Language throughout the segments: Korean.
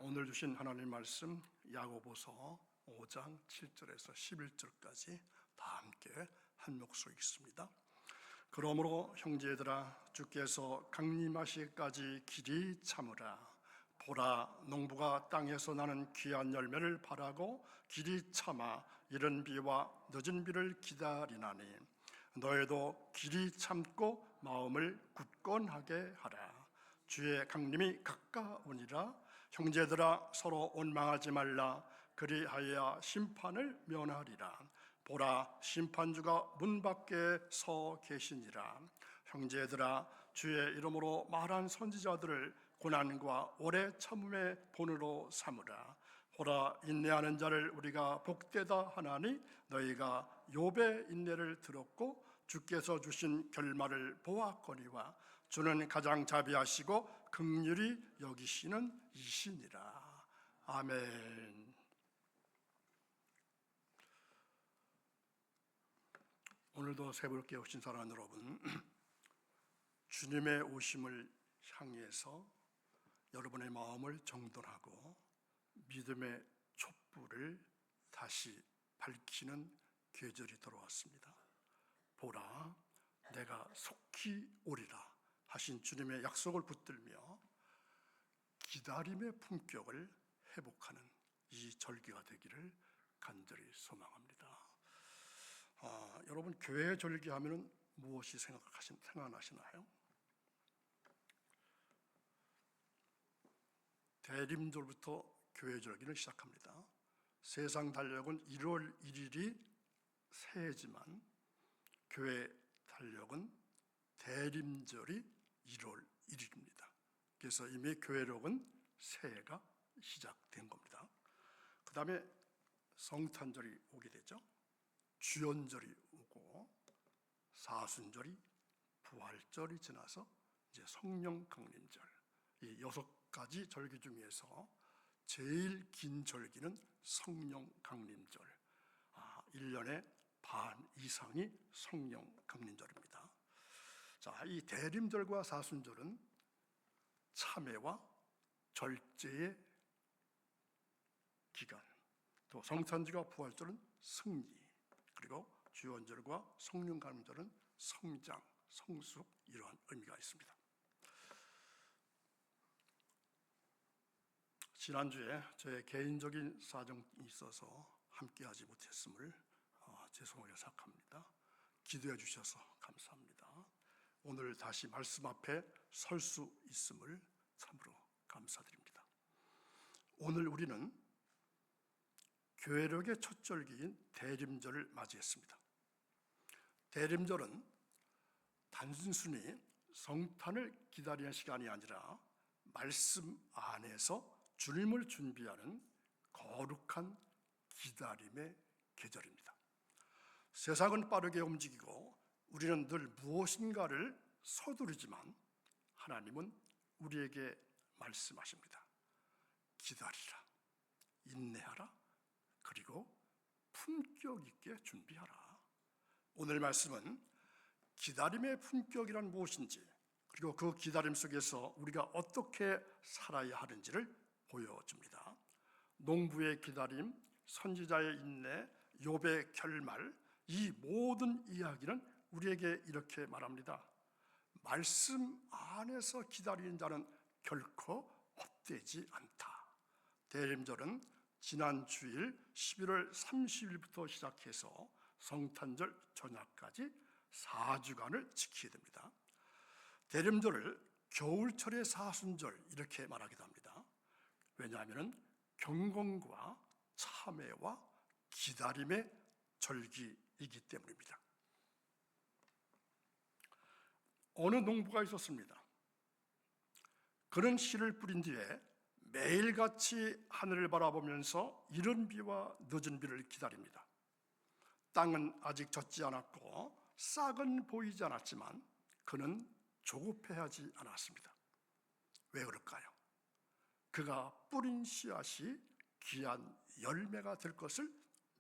오늘 주신 하나님 말씀 야고보서 5장 7절에서 11절까지 다 함께 한 목소리 읽습니다. 그러므로 형제들아, 주께서 강림하시기까지 길이 참으라. 보라, 농부가 땅에서 나는 귀한 열매를 바라고 길이 참아 이른 비와 늦은 비를 기다리나니 너희도 길이 참고 마음을 굳건하게 하라. 주의 강림이 가까우니라. 형제들아, 서로 원망하지 말라. 그리하여 심판을 면하리라. 보라, 심판주가 문 밖에 서 계시니라. 형제들아, 주의 이름으로 말한 선지자들을 고난과 오래 참음의 본으로 삼으라. 보라, 인내하는 자를 우리가 복되다 하나니 너희가 욥의 인내를 들었고 주께서 주신 결말을 보았거니와 주는 가장 자비하시고 긍휼히 여기시는 이시니라. 아멘. 오늘도 새벽에 오신 사랑 여러분, 주님의 오심을 향해서 여러분의 마음을 정돈하고 믿음의 촛불을 다시 밝히는 계절이 돌아왔습니다. 보라, 내가 속히 오리라 하신 주님의 약속을 붙들며 기다림의 품격을 회복하는 이 절기가 되기를 간절히 소망합니다. 여러분, 교회 절기하면 무엇이 생각나시나요? 대림절부터 교회 절기를 시작합니다. 세상 달력은 1월 1일이 새해지만 교회 달력은 대림절이 1월 1일입니다. 그래서 이미 교회력은 새해가 시작된 겁니다. 그 다음에 성탄절이 오게 되죠. 주연절이 오고 사순절이, 부활절이 지나서 이제 성령 강림절, 이 6가지 절기 중에서 제일 긴 절기는 성령 강림절. 1년에 반 이상이 성령 강림절입니다. 자, 이 대림절과 사순절은 참회와 절제의 기간, 또 성탄절과 부활절은 승리, 그리고 주연절과 성령 강림절은 성장, 성숙, 이러한 의미가 있습니다. 지난주에 저의 개인적인 사정이 있어서 함께하지 못했음을 죄송하게 생각합니다. 기도해 주셔서 감사합니다. 오늘 다시 말씀 앞에 설 수 있음을 참으로 감사드립니다. 오늘 우리는 교회력의 첫 절기인 대림절을 맞이했습니다. 대림절은 단순히 성탄을 기다리는 시간이 아니라 말씀 안에서 주님을 준비하는 거룩한 기다림의 계절입니다. 세상은 빠르게 움직이고 우리는 늘 무엇인가를 서두르지만 하나님은 우리에게 말씀하십니다. 기다리라, 인내하라, 그리고 품격 있게 준비하라. 오늘 말씀은 기다림의 품격이란 무엇인지, 그리고 그 기다림 속에서 우리가 어떻게 살아야 하는지를 보여줍니다. 농부의 기다림, 선지자의 인내, 욥의 결말, 이 모든 이야기는 우리에게 이렇게 말합니다. 말씀 안에서 기다리는 자는 결코 헛되지 않다. 대림절은 지난 주일 11월 30일부터 시작해서 성탄절 전야까지 4주간을 지키게 됩니다. 대림절을 겨울철의 사순절 이렇게 말하기도 합니다. 왜냐하면 경건과 참회와 기다림의 절기이기 때문입니다. 어느 농부가 있었습니다. 그는 씨를 뿌린 뒤에 매일같이 하늘을 바라보면서 이른 비와 늦은 비를 기다립니다. 땅은 아직 젖지 않았고 싹은 보이지 않았지만 그는 조급해하지 않았습니다. 왜 그럴까요? 그가 뿌린 씨앗이 귀한 열매가 될 것을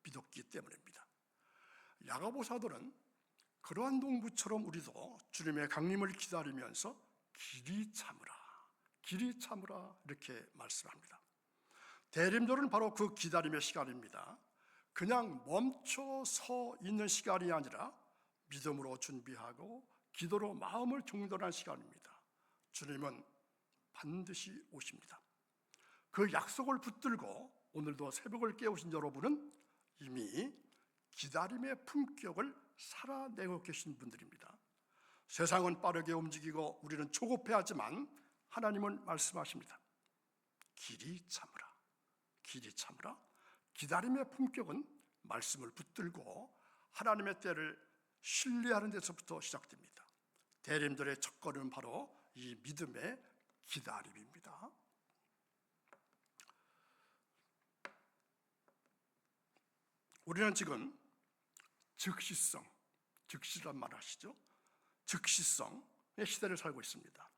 믿었기 때문입니다. 야고보 사도는 그러한 농부처럼 우리도 주님의 강림을 기다리면서 길이 참으라, 길이 참으라 이렇게 말씀합니다. 대림절은 바로 그 기다림의 시간입니다. 그냥 멈춰 서 있는 시간이 아니라 믿음으로 준비하고 기도로 마음을 충돌한 시간입니다. 주님은 반드시 오십니다. 그 약속을 붙들고 오늘도 새벽을 깨우신 여러분은 이미 기다림의 품격을 살아내고 계신 분들입니다. 세상은 빠르게 움직이고 우리는 조급해하지만 하나님은 말씀하십니다. 길이 참으라, 길이 참으라. 기다림의 품격은 말씀을 붙들고 하나님의 때를 신뢰하는 데서부터 시작됩니다. 대림절의 첫걸음은 바로 이 믿음의 기다림입니다. 우리는 지금 즉시성, 즉시란 말 아시죠? 즉시성의 시대를 살고 있습니다.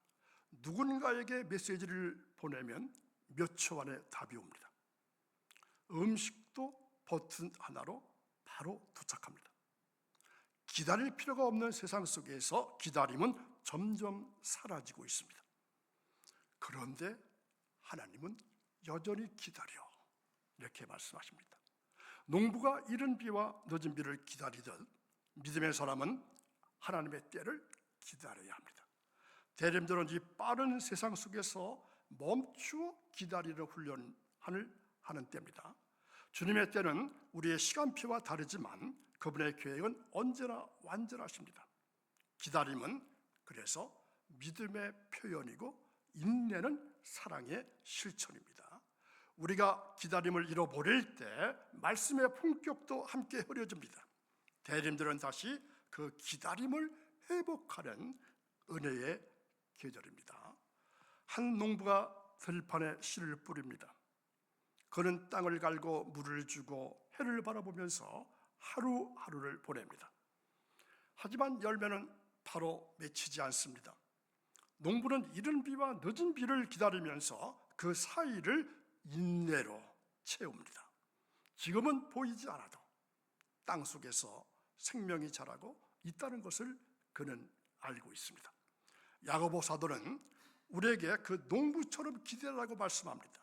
누군가에게 메시지를 보내면 몇 초 안에 답이 옵니다. 음식도 버튼 하나로 바로 도착합니다. 기다릴 필요가 없는 세상 속에서 기다림은 점점 사라지고 있습니다. 그런데 하나님은 여전히 기다려, 이렇게 말씀하십니다. 농부가 이른 비와 늦은 비를 기다리듯 믿음의 사람은 하나님의 때를 기다려야 합니다. 대림절은 이 빠른 세상 속에서 멈추어 기다리는 훈련을 하는 때입니다. 주님의 때는 우리의 시간표와 다르지만 그분의 계획은 언제나 완전하십니다. 기다림은 그래서 믿음의 표현이고 인내는 사랑의 실천입니다. 우리가 기다림을 잃어버릴 때 말씀의 품격도 함께 흐려집니다. 대림들은 다시 그 기다림을 회복하는 은혜의 계절입니다. 한 농부가 들판에 씨를 뿌립니다. 그는 땅을 갈고 물을 주고 해를 바라보면서 하루하루를 보냅니다. 하지만 열매는 바로 맺히지 않습니다. 농부는 이른 비와 늦은 비를 기다리면서 그 사이를 인내로 채웁니다. 지금은 보이지 않아도 땅 속에서 생명이 자라고 있다는 것을 그는 알고 있습니다. 야고보 사도는 우리에게 그 농부처럼 기다리라고 말씀합니다.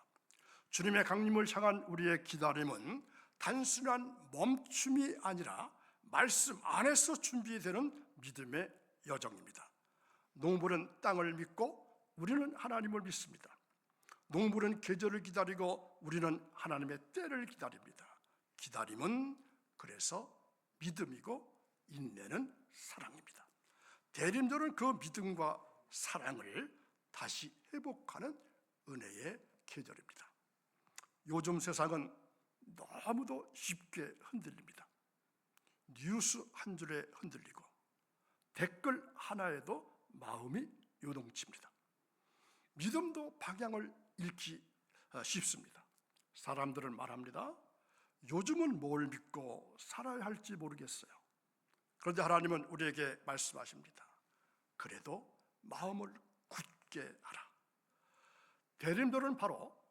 주님의 강림을 향한 우리의 기다림은 단순한 멈춤이 아니라 말씀 안에서 준비되는 믿음의 여정입니다. 농부는 땅을 믿고 우리는 하나님을 믿습니다. 농부는 계절을 기다리고 우리는 하나님의 때를 기다립니다. 기다림은 그래서 믿음이고 인내는 사랑입니다. 대림절은 그 믿음과 사랑을 다시 회복하는 은혜의 계절입니다. 요즘 세상은 너무도 쉽게 흔들립니다. 뉴스 한 줄에 흔들리고 댓글 하나에도 마음이 요동칩니다. 믿음도 방향을 잃기 쉽습니다. 사람들은 말합니다. 요즘은 뭘 믿고 살아야 할지 모르겠어요. 그런데 하나님은 우리에게 말씀하십니다. 그래도 마음을 굳게 하라. 대림절은 바로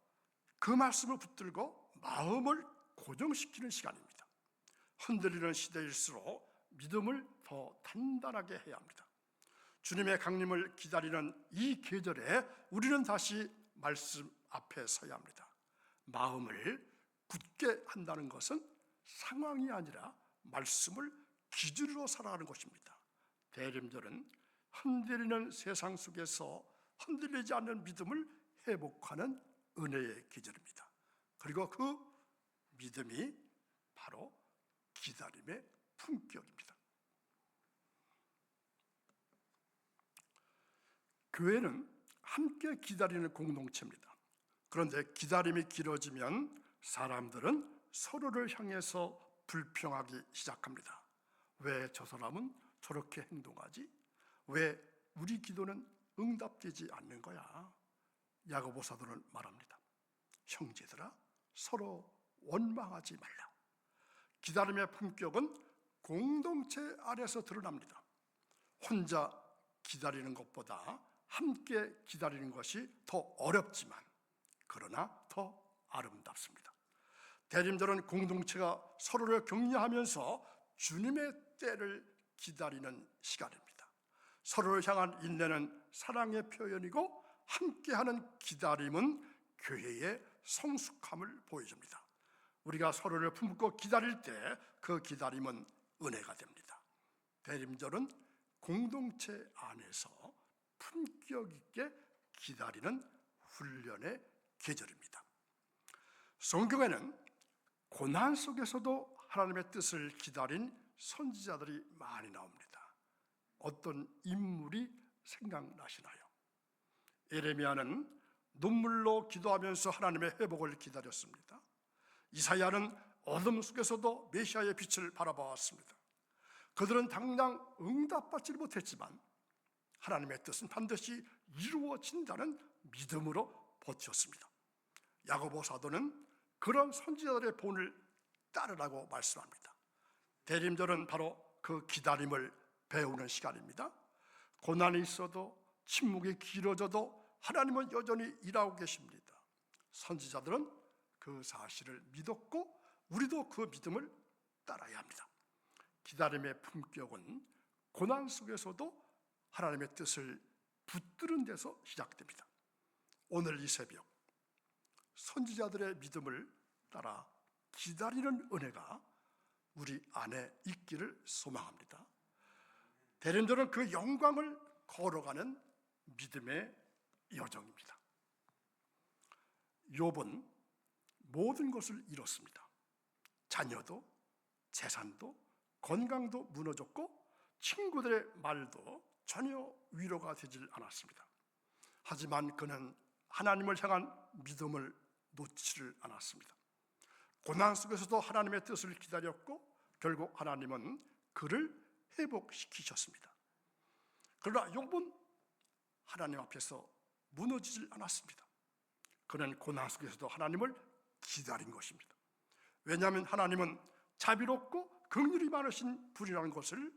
그 말씀을 붙들고 마음을 고정시키는 시간입니다. 흔들리는 시대일수록 믿음을 더 단단하게 해야 합니다. 주님의 강림을 기다리는 이 계절에 우리는 다시 말씀 앞에 서야 합니다. 마음을 굳게 한다는 것은 상황이 아니라 말씀을 기준으로 살아가는 것입니다. 대림절은 흔들리는 세상 속에서 흔들리지 않는 믿음을 회복하는 은혜의 계절입니다. 그리고 그 믿음이 바로 기다림의 품격입니다. 교회는 함께 기다리는 공동체입니다. 그런데 기다림이 길어지면 사람들은 서로를 향해서 불평하기 시작합니다. 왜 저 사람은 저렇게 행동하지? 왜 우리 기도는 응답되지 않는 거야? 야고보 사도는 말합니다. 형제들아, 서로 원망하지 말라. 기다림의 품격은 공동체 안에서 드러납니다. 혼자 기다리는 것보다 함께 기다리는 것이 더 어렵지만 그러나 더 아름답습니다. 대림절은 공동체가 서로를 격려하면서 주님의 때를 기다리는 시간입니다. 서로를 향한 인내는 사랑의 표현이고 함께하는 기다림은 교회의 성숙함을 보여줍니다. 우리가 서로를 품고 기다릴 때 그 기다림은 은혜가 됩니다. 대림절은 공동체 안에서 품격 있게 기다리는 훈련의 계절입니다. 성경에는 고난 속에서도 하나님의 뜻을 기다린 선지자들이 많이 나옵니다. 어떤 인물이 생각나시나요? 예레미야는 눈물로 기도하면서 하나님의 회복을 기다렸습니다. 이사야는 어둠 속에서도 메시아의 빛을 바라보았습니다. 그들은 당장 응답받지 못했지만 하나님의 뜻은 반드시 이루어진다는 믿음으로 버텼습니다. 야고보 사도는 그런 선지자들의 본을 따르라고 말씀합니다. 대림절은 바로 그 기다림을 배우는 시간입니다. 고난이 있어도 침묵이 길어져도 하나님은 여전히 일하고 계십니다. 선지자들은 그 사실을 믿었고 우리도 그 믿음을 따라야 합니다. 기다림의 품격은 고난 속에서도 하나님의 뜻을 붙드는 데서 시작됩니다. 오늘 이 새벽 선지자들의 믿음을 따라 기다리는 은혜가 우리 안에 있기를 소망합니다. 대림절은 그 영광을 걸어가는 믿음의 여정입니다. 욥은 모든 것을 잃었습니다. 자녀도, 재산도, 건강도 무너졌고 친구들의 말도 전혀 위로가 되질 않았습니다. 하지만 그는 하나님을 향한 믿음을 놓지를 않았습니다. 고난 속에서도 하나님의 뜻을 기다렸고 결국 하나님은 그를 회복시키셨습니다. 그러나 욥은 하나님 앞에서 무너지질 않았습니다. 그는 고난 속에서도 하나님을 기다린 것입니다. 왜냐하면 하나님은 자비롭고 긍휼이 많으신 분이라는 것을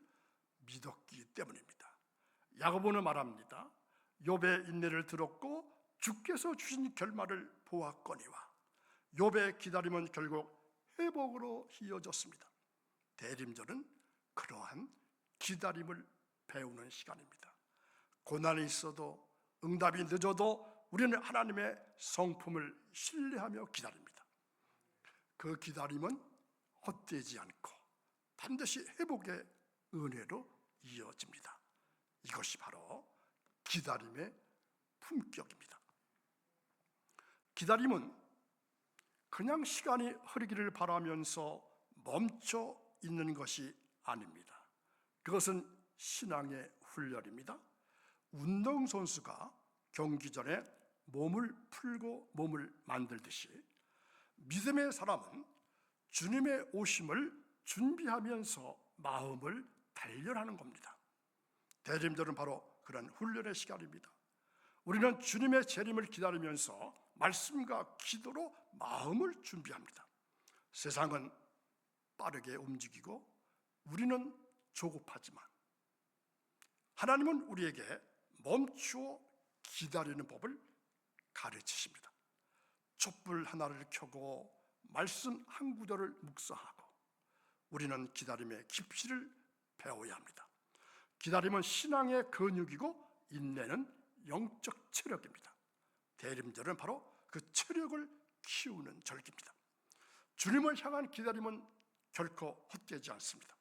믿었기 때문입니다. 야고보는 말합니다. 욥의 인내를 들었고 주께서 주신 결말을 보았거니와 욥의 기다림은 결국 회복으로 이어졌습니다. 대림절은 그러한 기다림을 배우는 시간입니다. 고난이 있어도 응답이 늦어도 우리는 하나님의 성품을 신뢰하며 기다립니다. 그 기다림은 헛되지 않고 반드시 회복의 은혜로 이어집니다. 이것이 바로 기다림의 품격입니다. 기다림은 그냥 시간이 흐르기를 바라면서 멈춰 있는 것이 아닙니다. 그것은 신앙의 훈련입니다. 운동선수가 경기 전에 몸을 풀고 몸을 만들듯이 믿음의 사람은 주님의 오심을 준비하면서 마음을 단련하는 겁니다. 대림절은 바로 그런 훈련의 시간입니다. 우리는 주님의 재림을 기다리면서 말씀과 기도로 마음을 준비합니다. 세상은 빠르게 움직이고 우리는 조급하지만 하나님은 우리에게 멈추어 기다리는 법을 가르치십니다. 촛불 하나를 켜고 말씀 한 구절을 묵상하고 우리는 기다림의 깊이를 배워야 합니다. 기다림은 신앙의 근육이고 인내는 영적 체력입니다. 대림절은 바로 그 체력을 키우는 절기입니다. 주님을 향한 기다림은 결코 헛되지 않습니다.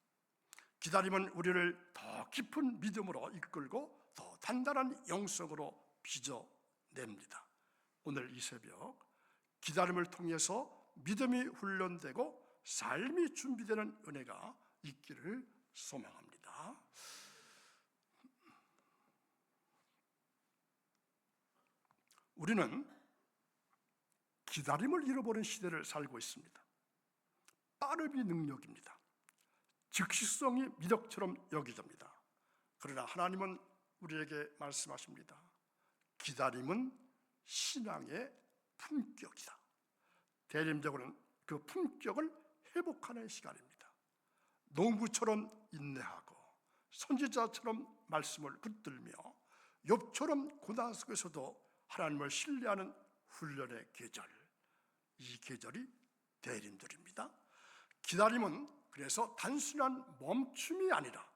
기다림은 우리를 더 깊은 믿음으로 이끌고 더 단단한 영성으로 빚어냅니다. 오늘 이 새벽 기다림을 통해서 믿음이 훈련되고 삶이 준비되는 은혜가 있기를 소망합니다. 우리는 기다림을 잃어버린 시대를 살고 있습니다. 빠름이 능력입니다. 즉시성이 미덕처럼 여겨집니다. 그러나 하나님은 우리에게 말씀하십니다. 기다림은 신앙의 품격이다. 대림적으로는 그 품격을 회복하는 시간입니다. 농부처럼 인내하고 선지자처럼 말씀을 붙들며 욥처럼 고난 속에서도 하나님을 신뢰하는 훈련의 계절, 이 계절이 대림절입니다. 기다림은 그래서 단순한 멈춤이 아니라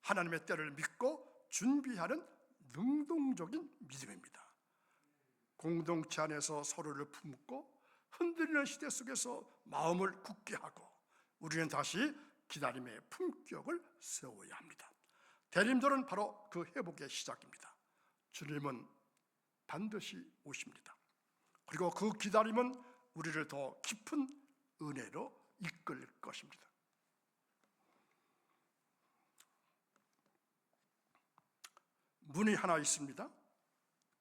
하나님의 때를 믿고 준비하는 능동적인 믿음입니다. 공동체 안에서 서로를 품고 흔들리는 시대 속에서 마음을 굳게 하고 우리는 다시 기다림의 품격을 세워야 합니다. 대림절은 바로 그 회복의 시작입니다. 주님은 반드시 오십니다. 그리고 그 기다림은 우리를 더 깊은 은혜로 이끌 것입니다. 문이 하나 있습니다.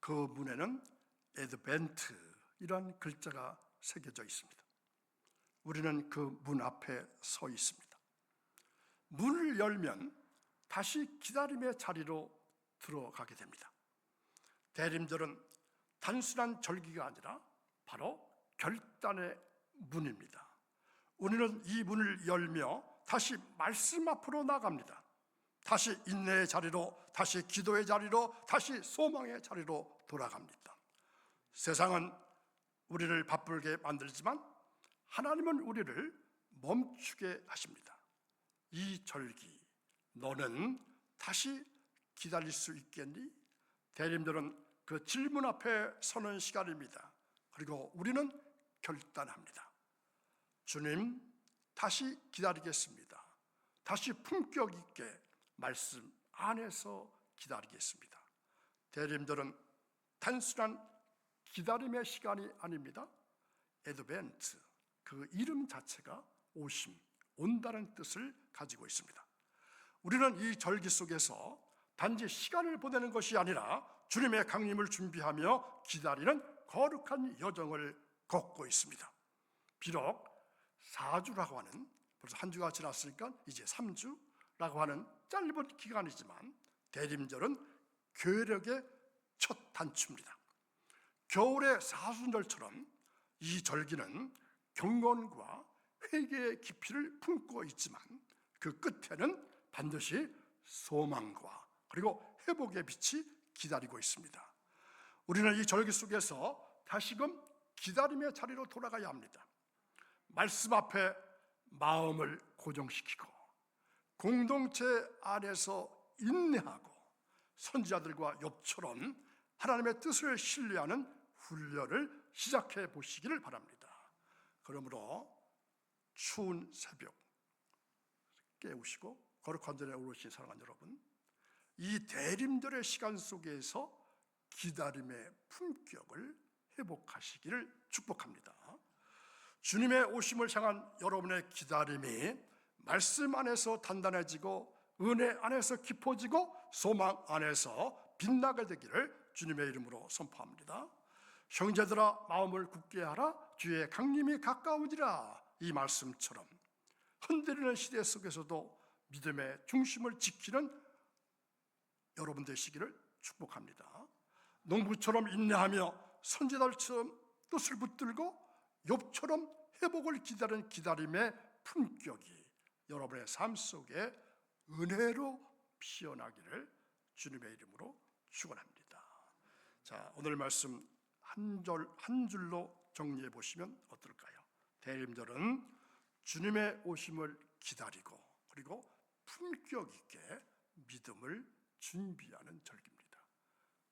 그 문에는 에드벤트이란 글자가 새겨져 있습니다. 우리는 그 문 앞에 서 있습니다. 문을 열면 다시 기다림의 자리로 들어가게 됩니다. 대림절은 단순한 절기가 아니라 바로 결단의 문입니다. 우리는 이 문을 열며 다시 말씀 앞으로 나갑니다. 다시 인내의 자리로, 다시 기도의 자리로, 다시 소망의 자리로 돌아갑니다. 세상은 우리를 바쁘게 만들지만 하나님은 우리를 멈추게 하십니다. 이 절기, 너는 다시 기다릴 수 있겠니? 대림절은 그 질문 앞에 서는 시간입니다. 그리고 우리는 결단합니다. 주님, 다시 기다리겠습니다. 다시 품격 있게 말씀 안에서 기다리겠습니다. 대림절은 단순한 기다림의 시간이 아닙니다. 에드벤트, 그 이름 자체가 오심, 온다는 뜻을 가지고 있습니다. 우리는 이 절기 속에서 단지 시간을 보내는 것이 아니라 주님의 강림을 준비하며 기다리는 거룩한 여정을 걷고 있습니다. 비록 4주라고 하는, 벌써 한 주가 지났으니까 이제 3주라고 하는 짧은 기간이지만 대림절은 계력의 첫 단추입니다. 겨울의 사순절처럼 이 절기는 경건과 회개의 깊이를 품고 있지만 그 끝에는 반드시 소망과 그리고 회복의 빛이 기다리고 있습니다. 우리는 이 절기 속에서 다시금 기다림의 자리로 돌아가야 합니다. 말씀 앞에 마음을 고정시키고 공동체 안에서 인내하고 선지자들과 욥처럼 하나님의 뜻을 신뢰하는 훈련을 시작해 보시기를 바랍니다. 그러므로 추운 새벽 깨우시고 거룩한 전에 오르신 사랑하는 여러분, 이 대림절의 시간 속에서 기다림의 품격을 회복하시기를 축복합니다. 주님의 오심을 향한 여러분의 기다림이 말씀 안에서 단단해지고 은혜 안에서 깊어지고 소망 안에서 빛나게 되기를 주님의 이름으로 선포합니다. 형제들아, 마음을 굳게 하라. 주의 강림이 가까우니라. 이 말씀처럼 흔들리는 시대 속에서도 믿음의 중심을 지키는 여러분 되시기를 축복합니다. 농부처럼 인내하며 선지자들처럼 뜻을 붙들고 욥처럼 회복을 기다리는 기다림의 품격이 여러분의 삶 속에 은혜로 피어나기를 주님의 이름으로 축원합니다. 자, 오늘 말씀 한 줄로 정리해 보시면 어떨까요? 대림절은 주님의 오심을 기다리고 그리고 품격 있게 믿음을 준비하는 절기입니다.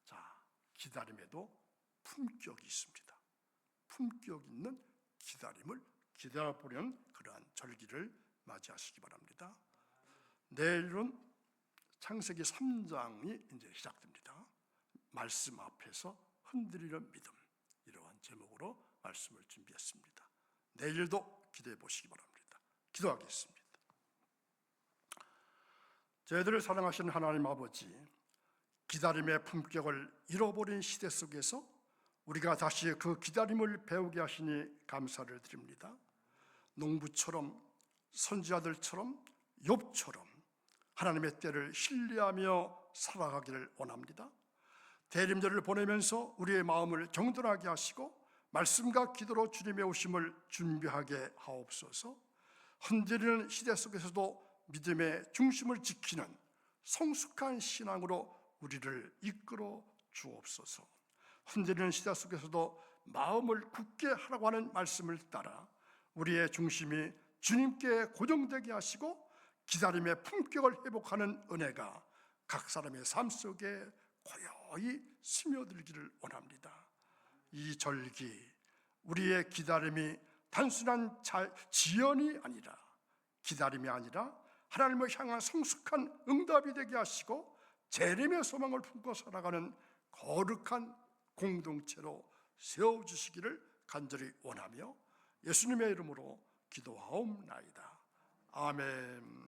자, 기다림에도 품격이 있습니다. 품격 있는 기다림을 기다려보려는 그러한 절기를 맞이하시기 바랍니다. 내일은 창세기 3장이 이제 시작됩니다. 말씀 앞에서 흔들리는 믿음, 이러한 제목으로 말씀을 준비했습니다. 내일도 기대해 보시기 바랍니다. 기도하겠습니다. 저희들을 사랑하시는 하나님 아버지, 기다림의 품격을 잃어버린 시대 속에서 우리가 다시 그 기다림을 배우게 하시니 감사를 드립니다. 농부처럼 선지자들처럼 욥처럼 하나님의 때를 신뢰하며 살아가기를 원합니다. 대림절을 보내면서 우리의 마음을 정돈하게 하시고 말씀과 기도로 주님의 오심을 준비하게 하옵소서. 흔들리는 시대 속에서도 믿음의 중심을 지키는 성숙한 신앙으로 우리를 이끌어 주옵소서. 흔들리는 시대 속에서도 마음을 굳게 하라고 하는 말씀을 따라 우리의 중심이 주님께 고정되게 하시고 기다림의 품격을 회복하는 은혜가 각 사람의 삶 속에 고요히 스며들기를 원합니다. 이 절기, 우리의 기다림이 단순한 지연이 아니라, 기다림이 아니라 하나님을 향한 성숙한 응답이 되게 하시고 재림의 소망을 품고 살아가는 거룩한 공동체로 세워주시기를 간절히 원하며 예수님의 이름으로 기도하옵나이다. 아멘.